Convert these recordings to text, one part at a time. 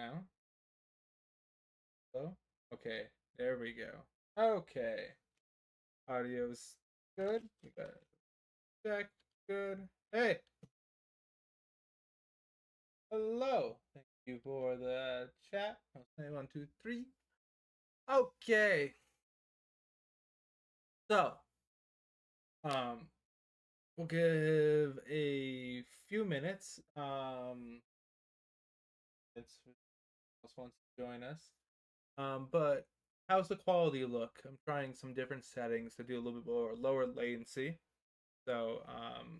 now. Oh, okay. There we go. Okay. Audio's good. We got it. Check. Good. Hey. Hello. Thank you for the chat. I'll say 1, 2, 3. Okay. So, um, we'll give a few minutes. It's else wants to join us. But how's the quality look? I'm trying some different settings to do a little bit more lower latency. So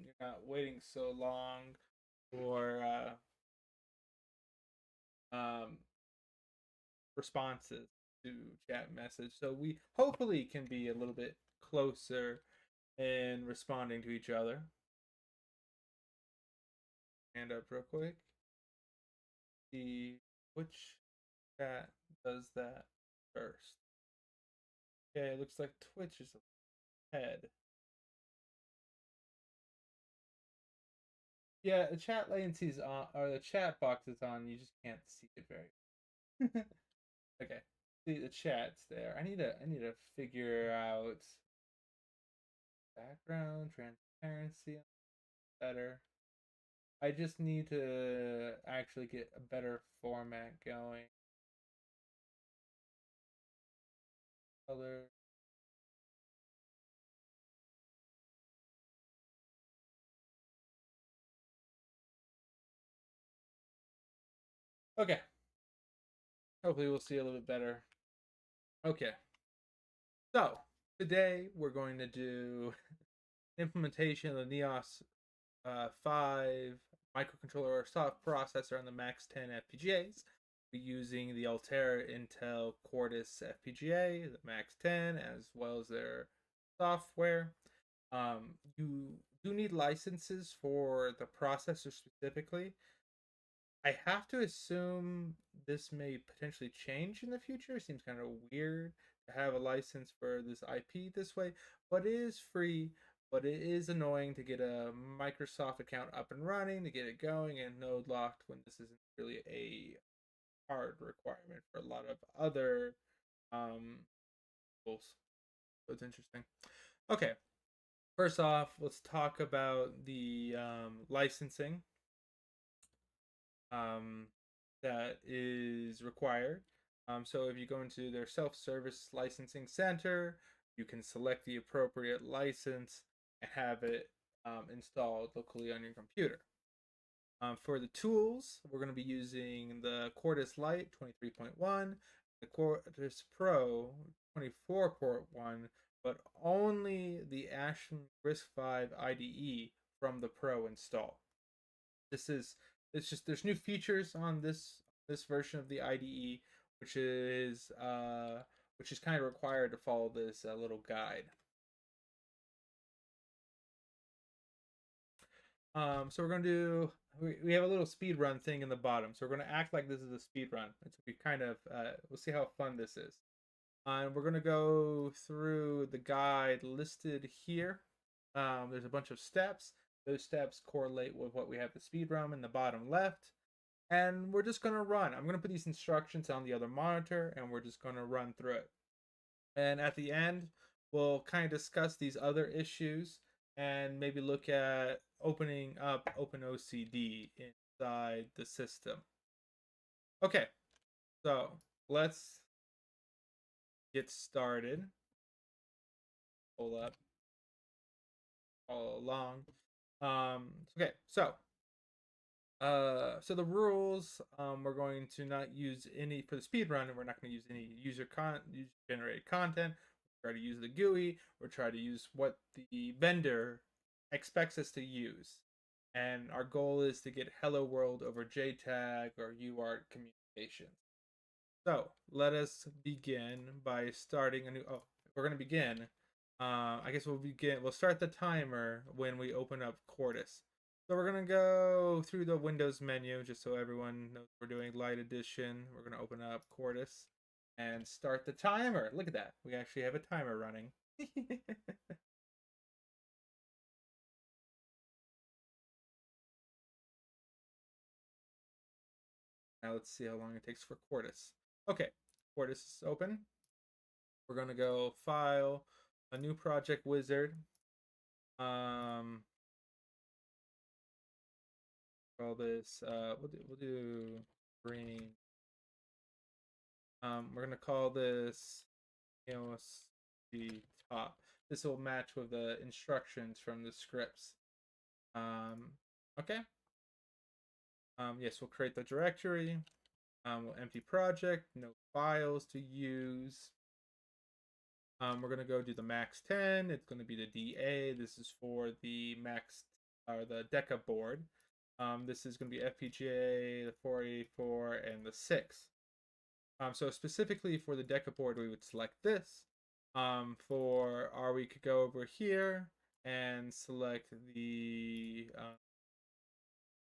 you're not waiting so long for um, responses to chat message. So we hopefully can be a little bit closer in responding to each other. Hand up real quick. See which chat does that first. Okay, it looks like Twitch is ahead. Yeah, the chat latency is on, or the chat box is on. You just can't see it very. Okay, see the chat's there. I need to figure out background transparency better. I just need to actually get a better format going. Color. Okay. Hopefully we'll see a little bit better. Okay. So today we're going to do implementation of the Nios V microcontroller or soft processor on the Max 10 FPGAs. We're using the Altera Intel Quartus FPGA, the Max 10, as well as their software. You do need licenses for the processor specifically. I have to assume this may potentially change in the future. It seems kind of weird to have a license for this IP this way, but it is free. But it is annoying to get a Microsoft account up and running, to get it going and node locked when this isn't really a hard requirement for a lot of other tools. So it's interesting. Okay, first off, let's talk about the licensing um, that is required. So if you go into their self-service licensing center, you can select the appropriate license and have it installed locally on your computer. For the tools, we're going to be using the Quartus Lite 23.1, the Quartus Pro 24.1, but only the Ashton RISC-V IDE from the Pro install. This is it's just there's new features on this version of the IDE, which is kind of required to follow this little guide. So we're gonna do we have a little speed run thing in the bottom, so we're gonna act like this is a speed run. It's we kind of we'll see how fun this is. And we're gonna go through the guide listed here. There's a bunch of steps. Those steps correlate with what we have the speed run in the bottom left. And we're just going to run. I'm going to put these instructions on the other monitor, and we're just going to run through it. And at the end, we'll kind of discuss these other issues and maybe look at opening up OpenOCD inside the system. Okay, so let's get started. Pull up all along. Okay, so the rules, we're going to not use any for the speed run, and we're not going to use any user generated content. We'll try to use the GUI. We'll try to use what the vendor expects us to use, and our goal is to get Hello World over JTAG or UART communications. So let us begin by starting a new. Oh, we're going to begin. I guess we'll start the timer when we open up Quartus. So we're going to go through the Windows menu just so everyone knows we're doing Light Edition. We're going to open up Quartus and start the timer. Look at that. We actually have a timer running. Now let's see how long it takes for Quartus. Okay, Quartus is open. We're gonna go File, a new project wizard. Call this. We'll do green. We're gonna call this Nios V top. This will match with the instructions from the scripts. Okay. Yes, we'll create the directory. We'll empty project, no files to use. We're gonna go do the max 10. It's gonna be the DA. This is for the max or the DECA board. This is gonna be FPGA, the 484, and the 6. So specifically for the DECA board, we would select this. We could go over here and select the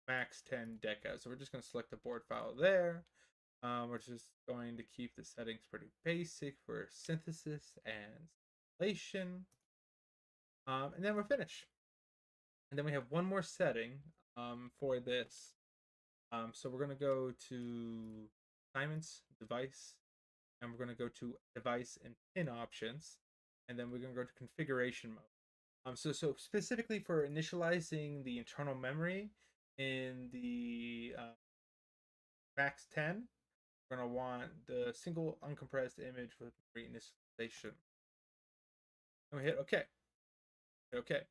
max 10 DECA. So we're just going to select the board file there. We're just going to keep the settings pretty basic for synthesis and simulation. And then we're finished. And then we have one more setting for this. So we're going to go to assignments, device, and we're going to go to device and pin options. And then we're going to go to configuration mode. So specifically for initializing the internal memory in the max 10, we're going to want the single uncompressed image with reinitialization. And we hit OK. OK.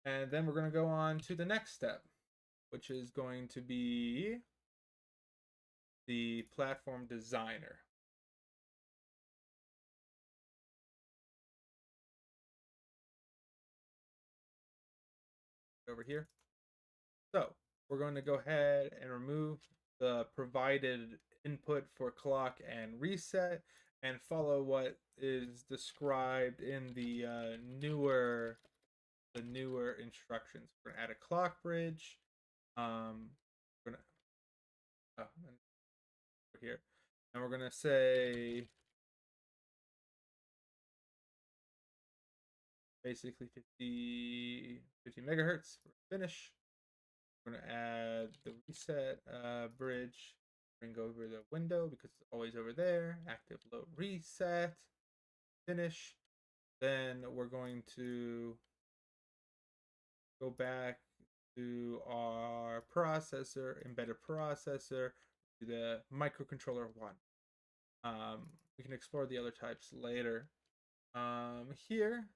And then we're going to go on to the next step, which is going to be the platform designer. Over here. So we're going to go ahead and remove the provided input for clock and reset and follow what is described in the newer instructions. We're gonna add a clock bridge. We're gonna over here, and we're gonna say basically 50 megahertz. Finish. We're gonna add the reset bridge. Bring over the window because it's always over there. Active load reset. Finish. Then we're going to go back to our processor, embedded processor, to the microcontroller 1. We can explore the other types later. Here,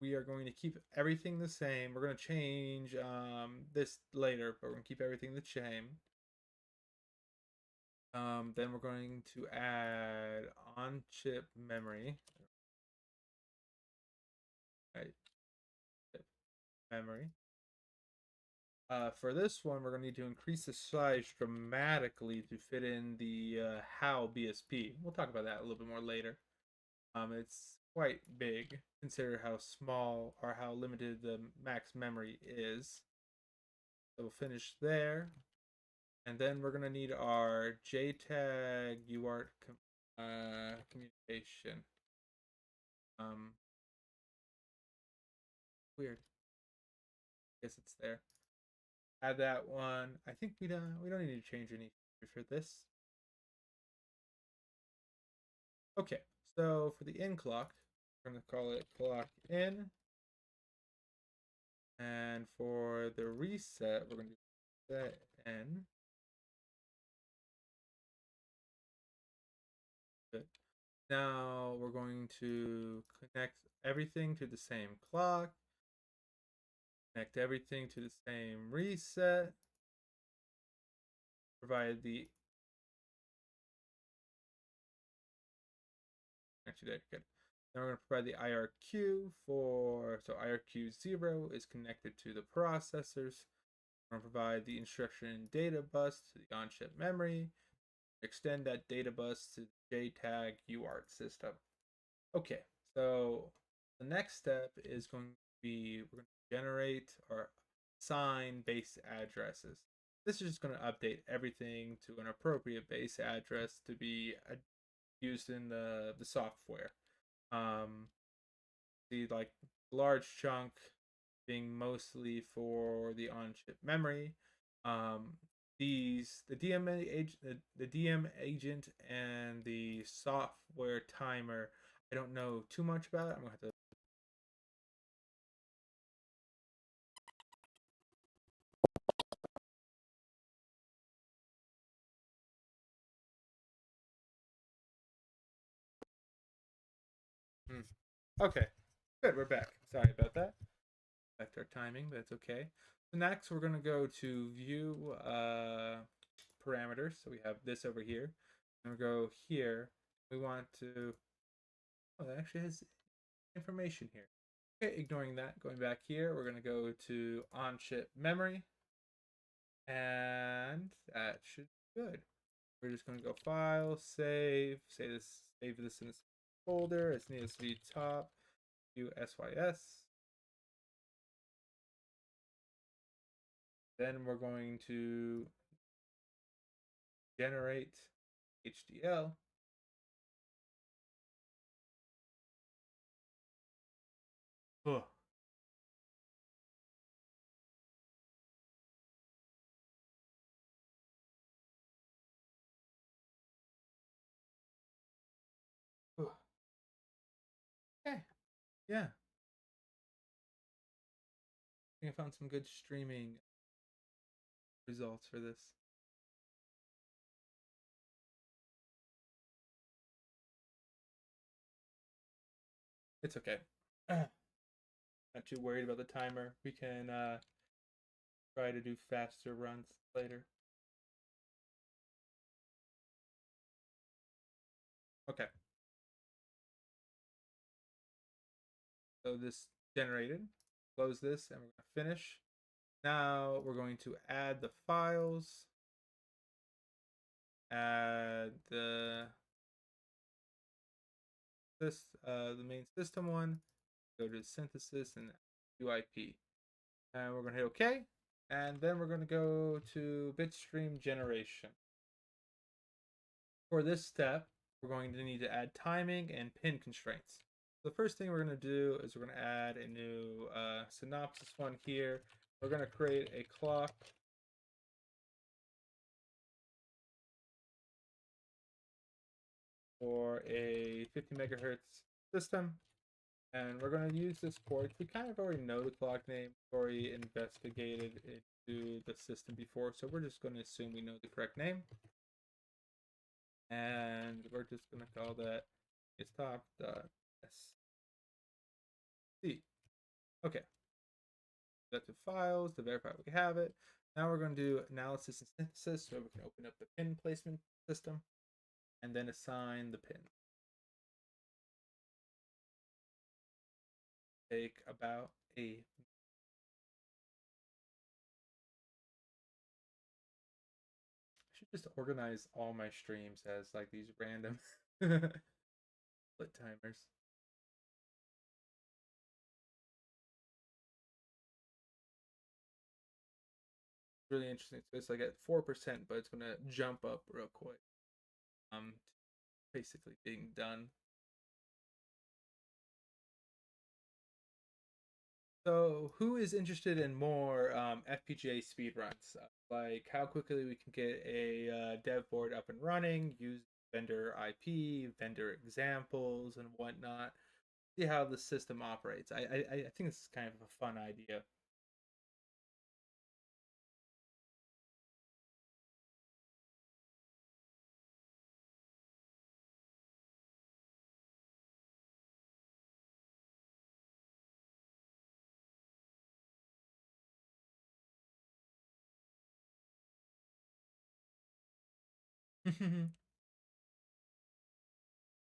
we are going to keep everything the same. We're going to change this later, but we're going to keep everything the same. Then we're going to add on-chip memory. Right. Memory. For this one, we're going to need to increase the size dramatically to fit in the HAL BSP. We'll talk about that a little bit more later. It's quite big. Consider how small or how limited the max memory is. So we'll finish there. And then we're going to need our JTAG UART communication. Weird. Guess it's there. Add that one. I think we don't need to change any for this. Okay, so for the in clock, we're going to call it clock in. And for the reset, we're going to do set n. Good. Now we're going to connect everything to the same clock. Connect everything to the same reset. Provide the actually there, good. Then we're going to provide the IRQ for so IRQ 0 is connected to the processors. We're going to provide the instruction data bus to the on-chip memory. Extend that data bus to the JTAG UART system. Okay, so the next step is going to be we're going to generate or assign base addresses. This is just going to update everything to an appropriate base address to be used in the software. The like large chunk being mostly for the on-chip memory. the DM agent, the DM agent, and the software timer. I don't know too much about it. I'm gonna have to. Okay, good. We're back. Sorry about that. Affect our timing, but it's okay. So next, we're gonna go to view parameters. So we have this over here, and we go here. We want to. Oh, that actually has information here. Okay, ignoring that, going back here, we're gonna go to on-chip memory, and that should be good. We're just gonna go file, save this in this folder as Nios V top, view SYS. Then we're going to generate HDL. Ugh. Ugh. Okay, yeah. I think I found some good streaming results for this. It's okay. Not too worried about the timer. We can try to do faster runs later. Okay. So this generated. Close this and we're going to finish. Now we're going to add the files. Add the main system one. Go to synthesis and UIP. And we're going to hit OK. And then we're going to go to bitstream generation. For this step, we're going to need to add timing and pin constraints. The first thing we're going to do is we're going to add a new synopsis one here. We're going to create a clock for a 50 megahertz system. And we're going to use this port. We kind of already know the clock name, already investigated into the system before, so we're just going to assume we know the correct name. And we're just going to call that its top.sc. Okay. Go to files to verify we have it. Now we're going to do analysis and synthesis so we can open up the pin placement system and then assign the pin. Take about a I should just organize all my streams as like these random split timers. Really interesting. So it's like at 4%, but it's gonna jump up real quick. Basically being done. So, who is interested in more FPGA speedruns? Like how quickly we can get a dev board up and running, use vendor IP, vendor examples, and whatnot. See how the system operates. I think this is kind of a fun idea.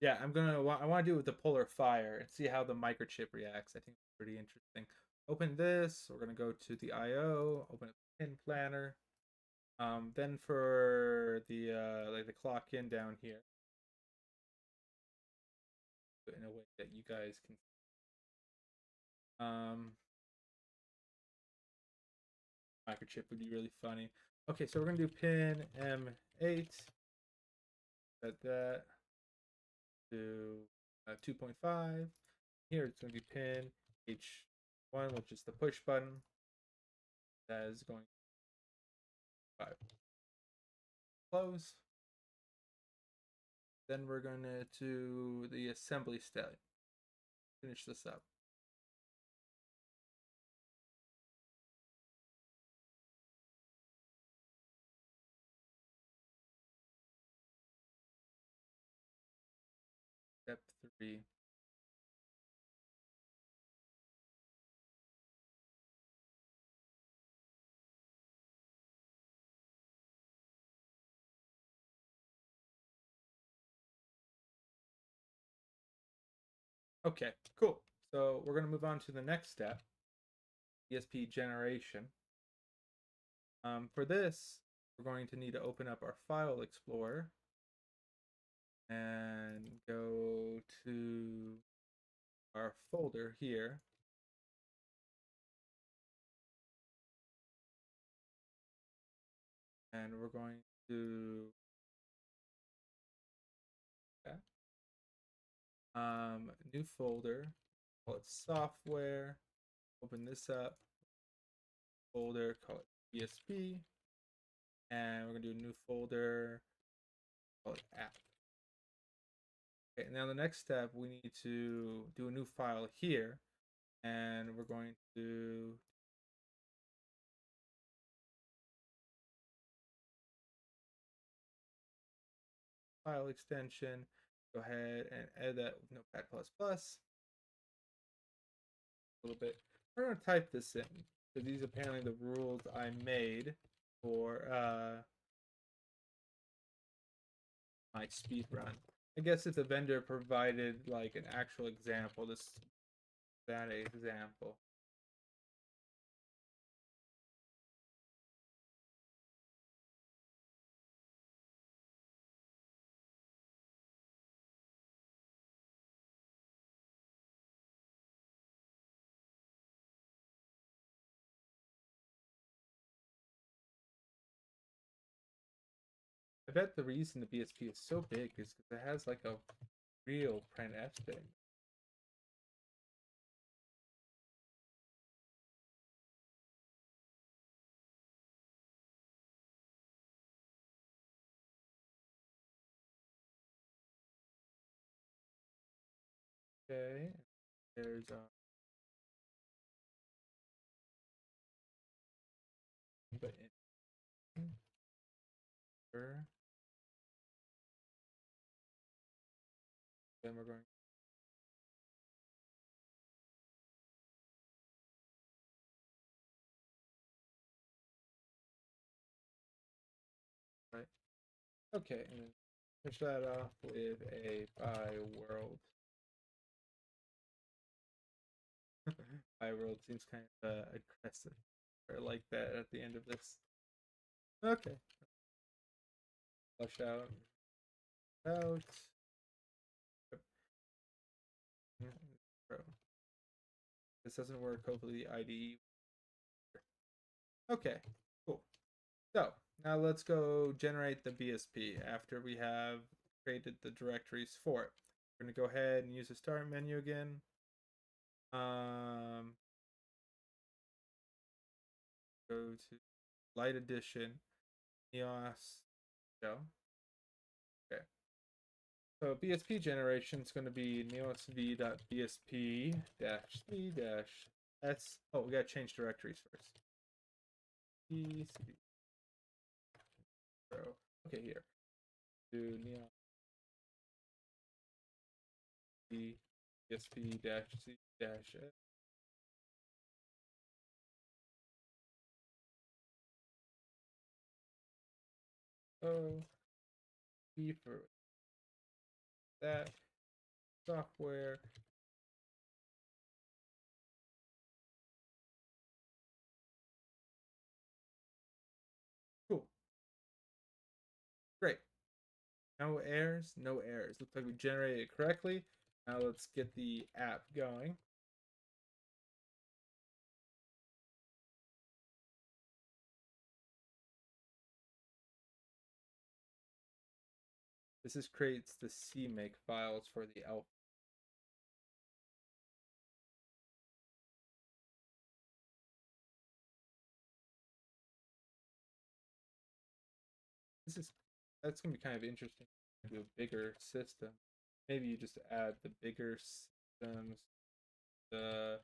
Yeah, I want to do it with the polar fire and see how the microchip reacts. I think it's pretty interesting. Open this. We're gonna go to the I/O. Open up the pin planner. Then for the like the clock in down here, in a way that you guys can. Microchip would be really funny. Okay, so we're gonna do pin M8. Set that to 2.5. Here it's gonna be pin H1, which is the push button. That is going 5. close. Then we're going to do the assembly step. Finish this up. Step 3. Okay, cool. So we're going to move on to the next step, ESP generation. For this, we're going to need to open up our file explorer and go to our folder here. And we're going to new folder, call it software, open this up, folder, call it ESP, and we're gonna do a new folder, call it app. Okay, now the next step, we need to do a new file here, and we're going to file extension, go ahead and add that with Notepad++, a little bit. We're gonna type this in, because these are apparently the rules I made for my speed run. I guess if the vendor provided like an actual example, that example. I bet the reason the BSP is so big is because it has like a real printf thing. Okay, there's but then we're going right. Okay, and then finish that off with a by world. By world seems kind of aggressive, or like that at the end of this. Okay, flush out. This doesn't work. Hopefully the IDE. Okay, cool. So now let's go generate the BSP after we have created the directories for it. We're gonna go ahead and use the start menu again. Go to Light Edition, Nios V. Okay. So BSP generation is going to be Nios V.bsp -c-s. Oh, we got to change directories first. Okay, here. Do Nios V -bsp-c-s. Oh, V for that software. Cool. Great. No errors, no errors. Looks like we generated it correctly. Now let's get the app going. This creates the CMake files for the alpha. This is that's gonna be kind of interesting to do a bigger system. Maybe you just add the bigger systems, the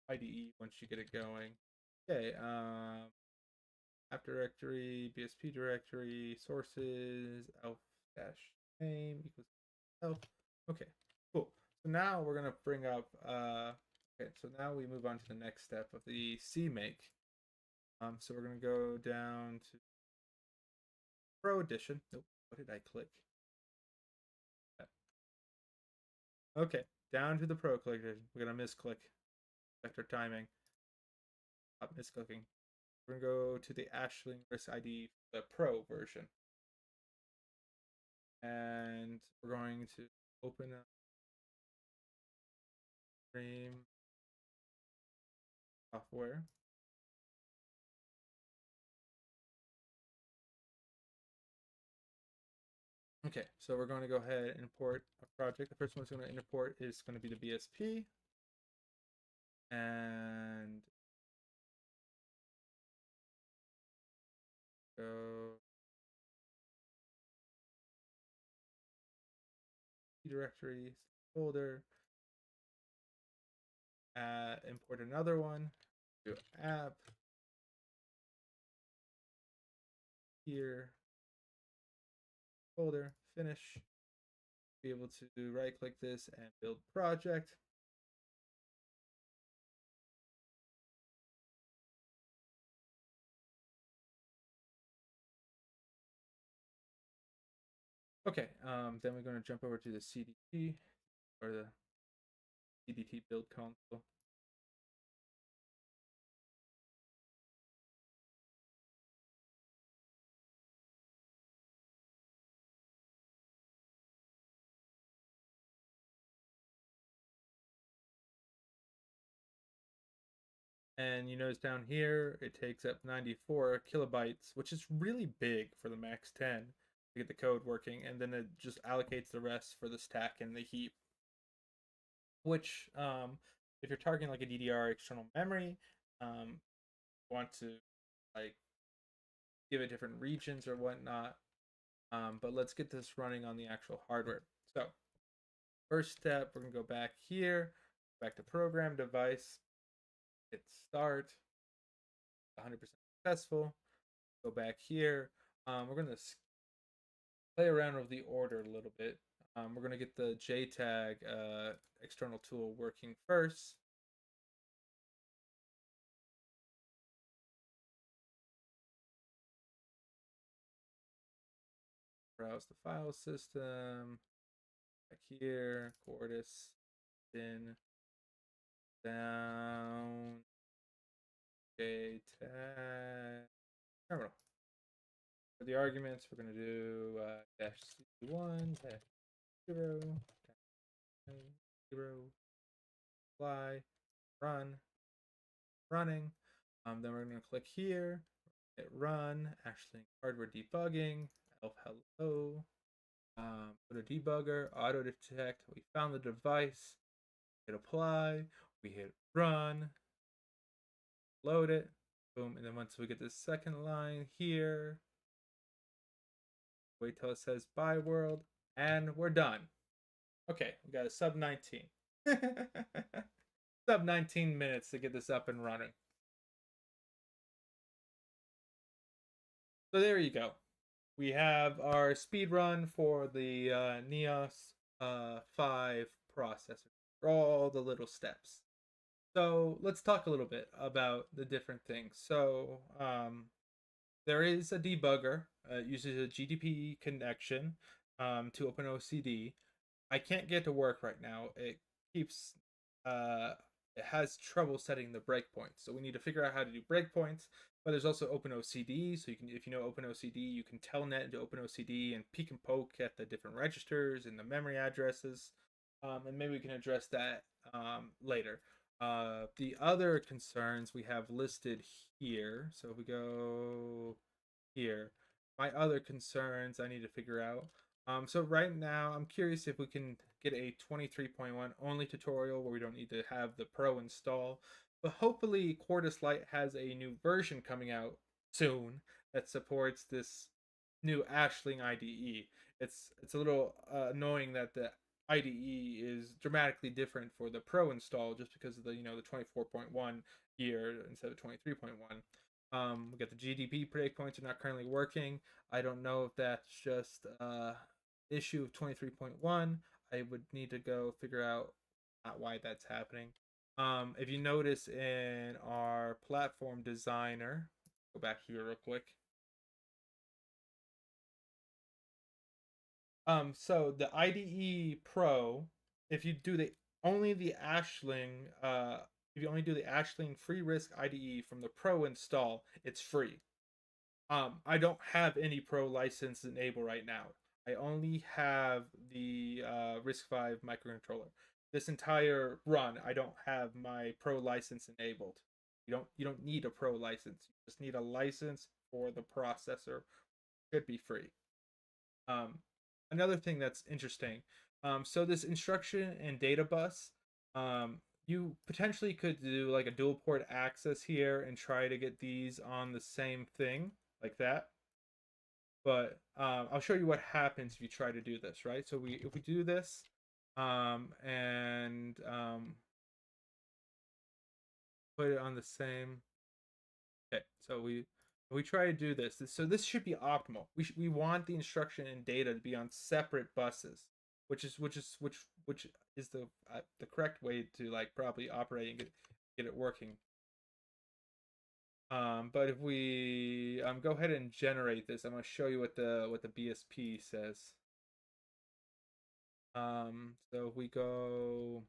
IDE once you get it going. Okay, app directory, BSP directory, sources, elf dash name equals elf. Okay, cool. So now we're gonna bring up okay, so now we move on to the next step of the CMake. So we're gonna go down to Pro Edition. Nope, what did I click? Okay, down to the Pro Edition. We're gonna misclick. Vector timing. Stop misclicking. We're gonna go to the Ashling RISC ID, the Pro version, and we're going to open up Stream software. Okay, so we're going to go ahead and import a project. The first one's going to import is going to be the BSP, and go directory folder, import another one, do app here, folder, finish. Be able to right click this and build project. Okay, then we're going to jump over to the CDT or the CDT build console. And you notice down here it takes up 94 kilobytes, which is really big for the Max 10 to get the code working, and then it just allocates the rest for the stack and the heap. Which, if you're targeting like a DDR external memory, want to like give it different regions or whatnot. But let's get this running on the actual hardware. So, first step, we're gonna go back here, back to program device, hit start, 100% successful. Go back here. We're gonna play around with the order a little bit. We're gonna get the JTAG external tool working first. Browse the file system. Back here, Cordis, in, down, JTAG, terminal. For the arguments, we're gonna do dash C1, dash 0, dash 0, fly, run, running. Then we're gonna click here, hit run, actually hardware debugging, elf hello, go to debugger, auto detect, we found the device, hit apply, we hit run, load it, boom, and then once we get this second line here, wait till it says bye world, and we're done. Okay, we got a sub 19. Sub 19 minutes to get this up and running. So there you go. We have our speed run for the Nios V processor for all the little steps. So let's talk a little bit about the different things. So there is a debugger. It uses a GDP connection to OpenOCD. I can't get to work right now. It keeps it has trouble setting the breakpoints. So we need to figure out how to do breakpoints. But there's also OpenOCD. So you can, if you know OpenOCD, you can telnet into OpenOCD and peek and poke at the different registers and the memory addresses. And maybe we can address that later. The other concerns we have listed here. So if we go here, my other concerns I need to figure out. So right now, I'm curious if we can get a 23.1 only tutorial where we don't need to have the Pro install. But hopefully, Cordis Lite has a new version coming out soon that supports this new Ashling IDE. It's a little annoying that the IDE is dramatically different for the Pro install just because of the the 24.1 year instead of 23.1. We got the GDP breakpoints are not currently working. I don't know if that's just issue of 23.1. I would need to go figure out why that's happening. If you notice in our platform designer, go back here real quick. So the IDE Pro, if you do the only the Ashling, if you only do the Ashling free RISC IDE from the Pro install, it's free. I don't have any Pro license enabled right now. I only have the RISC-V microcontroller. This entire run, I don't have my Pro license enabled. You don't need a Pro license. You just need a license for the processor. It should be free. Um, Another thing that's interesting. So this instruction and data bus, you potentially could do like a dual port access here and try to get these on the same thing like that. But I'll show you what happens if you try to do this, right? So if we do this, and put it on the same. Okay, so we try to do this. So this should be optimal. We want the instruction and data to be on separate buses, which is the correct way to like probably operate and get it working. But if we go ahead and generate this, I'm gonna show you what the BSP says. So if we go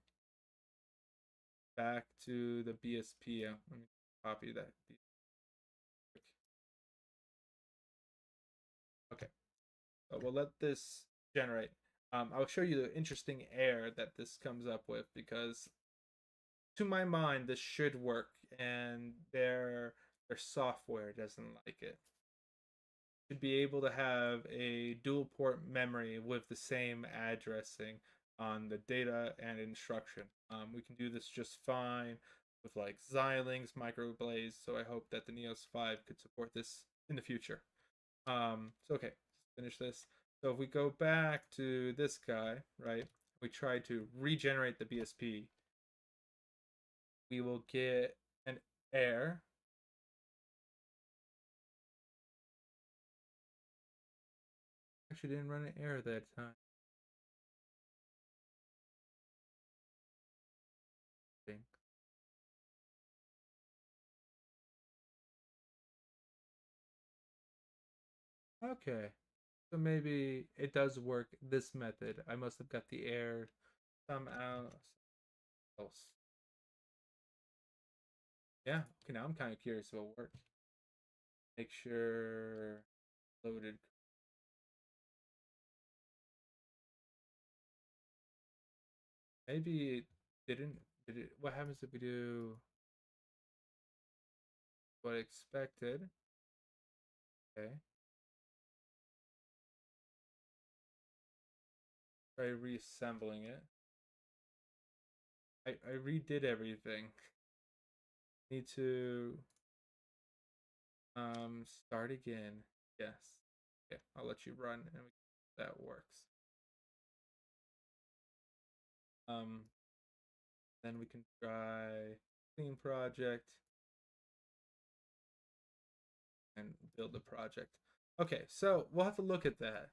back to the BSP, let me copy that. Okay. We'll let this generate. I'll show you the interesting error that this comes up with because, to my mind, this should work, and their software doesn't like it. Should be able to have a dual port memory with the same addressing on the data and instruction. We can do this just fine with like Xilinx, Microblaze. So I hope that the Nios V could support this in the future. So okay, let's finish this. So if we go back to this guy, right, we try to regenerate the BSP, we will get an error. Actually, didn't run an error that time. I think. Okay, so maybe it does work this method. I must have got the error somehow else. Yeah, okay, now I'm kind of curious if it'll work. Make sure loaded. Maybe it didn't. Did it? What happens if we do what expected? Okay. Try reassembling it. I redid everything. Need to start again. Yes. Okay, I'll let you run and that works. Um then we can try clean project and build the project. Okay, so we'll have to look at that.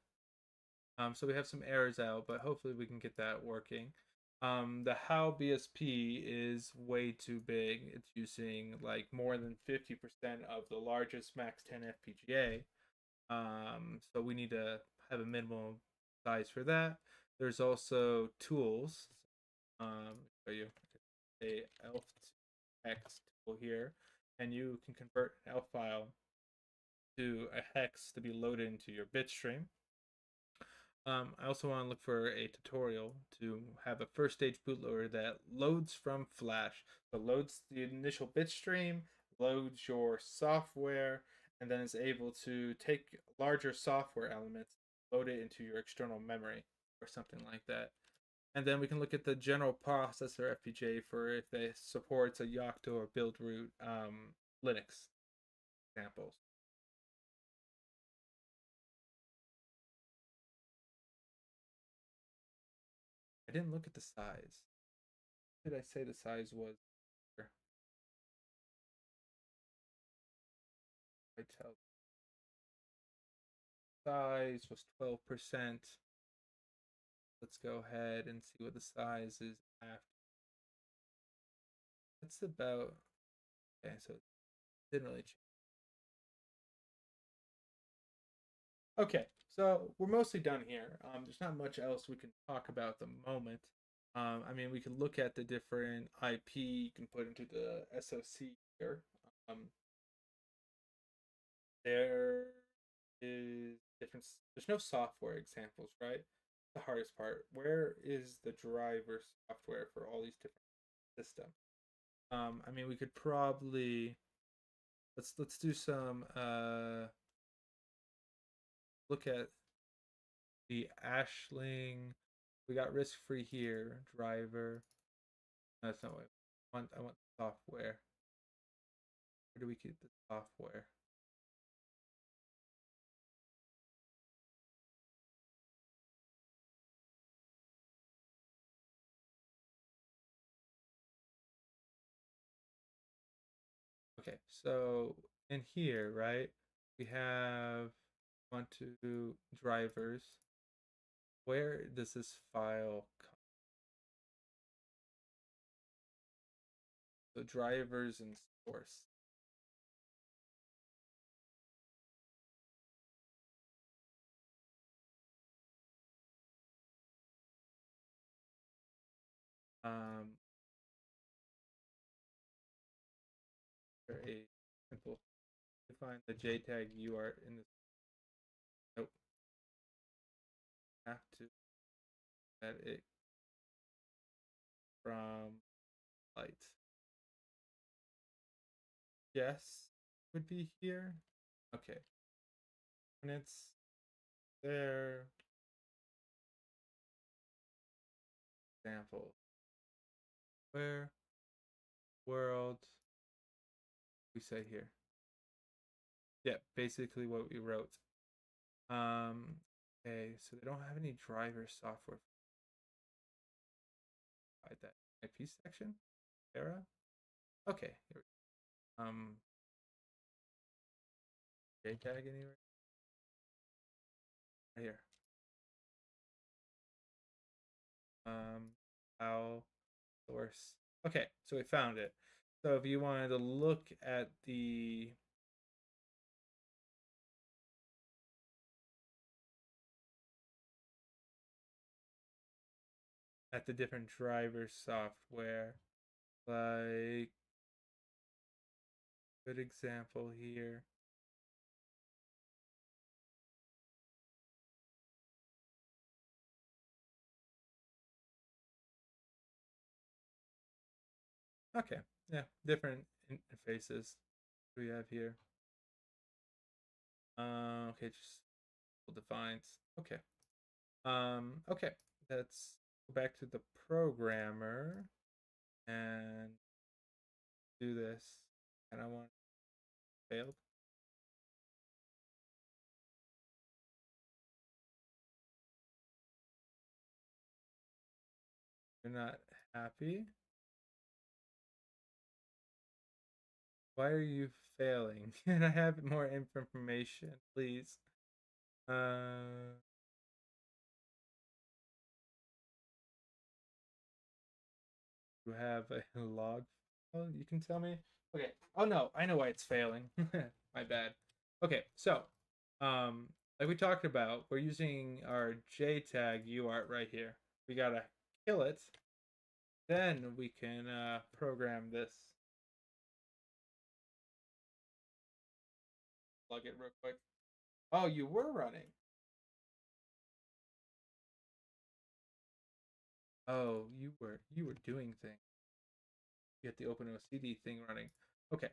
So we have some errors out, but hopefully we can get that working. The HOW BSP is way too big. It's using like more than 50% of the largest Max 10 FPGA. So we need to have a minimum size for that. There's also tools. Show you a ELF hex tool here, and you can convert an ELF file to a hex to be loaded into your bit stream. I also want to look for a tutorial to have a first stage bootloader that loads from Flash. So loads the initial bit stream, loads your software, and then is able to take larger software elements, load it into your external memory or something like that. And then we can look at the general processor FPGA for if it supports a Yocto or build root Linux examples. I didn't look at the size. What did I say the size was? I tell size was 12%. Let's go ahead and see what the size is after. That's about, okay, so it didn't really change. Okay, so we're mostly done here. There's not much else we can talk about at the moment. I mean, we can look at the different IP you can put into the SoC here. There is different. There's no software examples, right? The hardest part. Where is the driver software for all these different systems? I mean, we could probably let's do some look at the Ashling. We got RISC-V here, driver. That's not what I want. I want software. Where do we keep the software? Okay, so in here, right, we have want to drivers. Where does this file come? So drivers and source. Um, a simple define the JTAG UART in this. Nope. Have to set it from light. Yes, would be here. Okay. When it's there, example, where world we say here. Yeah, basically what we wrote. Okay, so they don't have any driver software. Hide that IP section. Altera. Okay. Here we go. JTAG anywhere? Right here. File source. Okay, so we found it. So if you wanted to look at the different driver software, like good example here. Okay, yeah, different interfaces we have here. Okay, just defines. Okay. Okay, let's go back to the programmer and do this. And I want failed. You're not happy. Why are you failing? Can I have more information, please? You have a log file you can tell me? Okay. Oh no, I know why it's failing. My bad. Okay, so like we talked about, we're using our JTAG UART right here. We gotta kill it. Then we can program this. Plug it real quick. Oh, you were running. Oh, you were doing things. You get the OpenOCD thing running. Okay.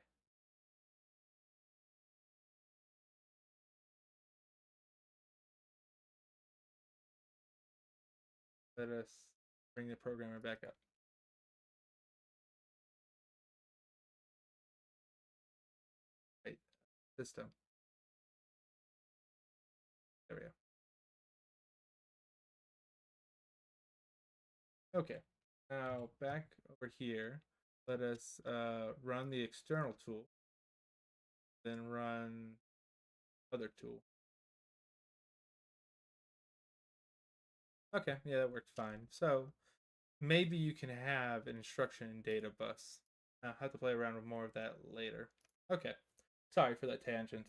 Let us bring the programmer back up. Right. System. There we go. Okay, now back over here, let us run the external tool, then run other tool. Okay, yeah, that works fine. So maybe you can have an instruction in data bus. I'll have to play around with more of that later. Okay, sorry for that tangent.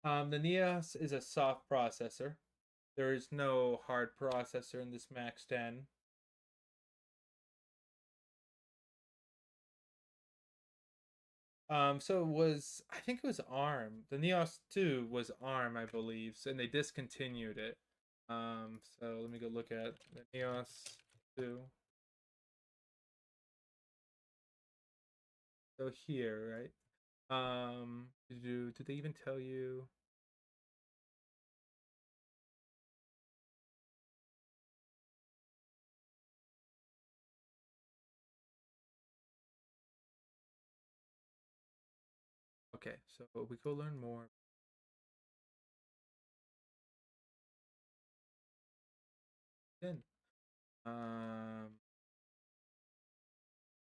The Nios is a soft processor. There is no hard processor in this Max 10. So it was, I think it was ARM. The Nios 2 was ARM, I believe, and they discontinued it. So let me go look at the Nios 2. So here, right? Did they even tell you? Okay, so we go learn more. Then, um,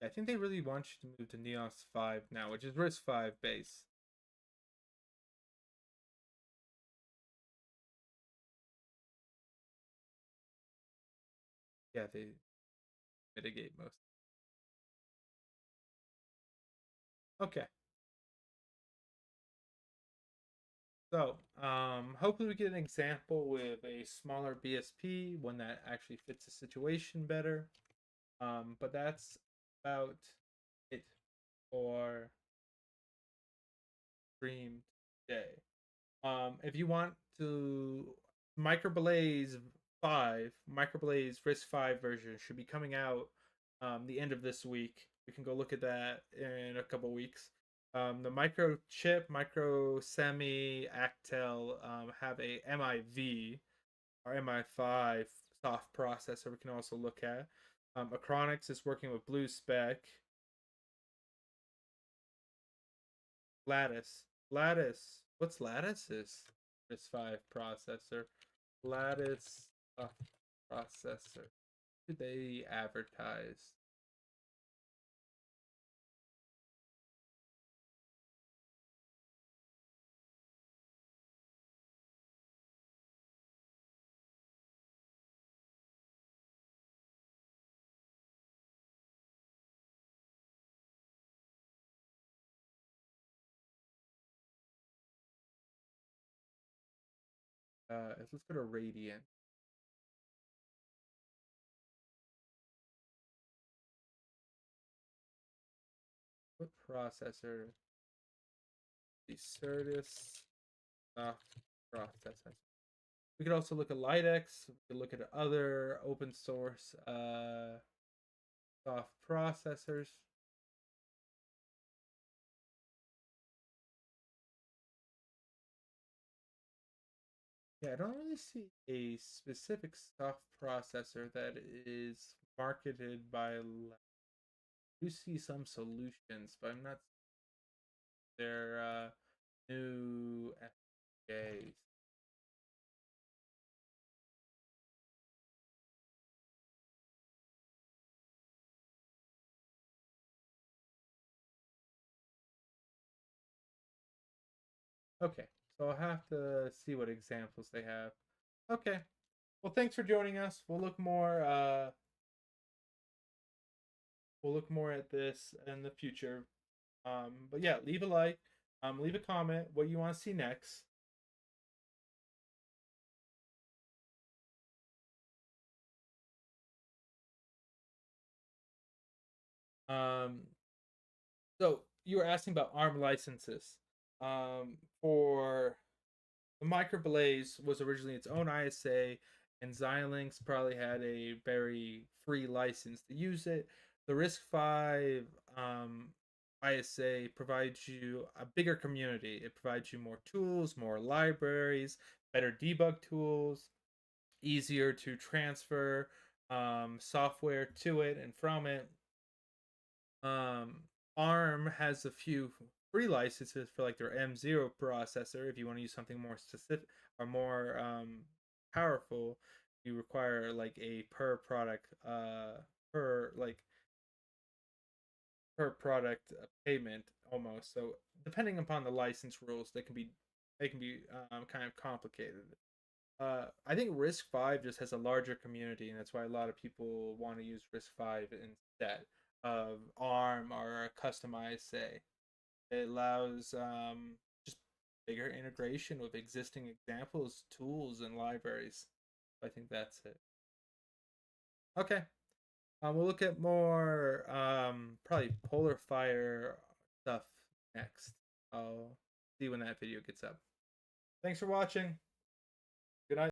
I think they really want you to move to Nios 5 now, which is RISC-V base. Yeah, they mitigate most. Okay, so hopefully we get an example with a smaller BSP, one that actually fits the situation better. But that's about it for stream today. If you want to, Microblaze 5, Microblaze RISC-V version should be coming out the end of this week. We can go look at that in a couple weeks. The microchip, micro semi Actel have a MIV or MI5 soft processor we can also look at. Acronix is working with Blue Spec. Lattice. What's Lattice's RISC-V processor? Lattice processor. Who they advertise? Let's go to Radiant. What processor? The Certus soft processor. We could also look at Litex. We could look at other open source soft processors. Yeah, I don't really see a specific soft processor that is marketed by. I do see some solutions, but I'm not. Their new FPGAs. Okay, so I'll have to see what examples they have. Okay, well, thanks for joining us. We'll look more. We'll look more at this in the future. But yeah, leave a like. Leave a comment. What you want to see next. Um, so you were asking about ARM licenses. For the Microblaze was originally its own ISA, and Xilinx probably had a very free license to use it. The RISC-V ISA provides you a bigger community. It provides you more tools, more libraries, better debug tools, easier to transfer software to it and from it. Um, ARM has a few free licenses for like their M0 processor if you want to use something more specific or more powerful. you require like a per product per like per product payment almost. So depending upon the license rules, they can be kind of complicated. I think RISC-V just has a larger community, and that's why a lot of people want to use RISC-V instead of ARM or a customized say. It allows just bigger integration with existing examples, tools, and libraries. I think that's it. Okay. We'll look at more probably polar fire stuff next. I'll see when that video gets up. Thanks for watching.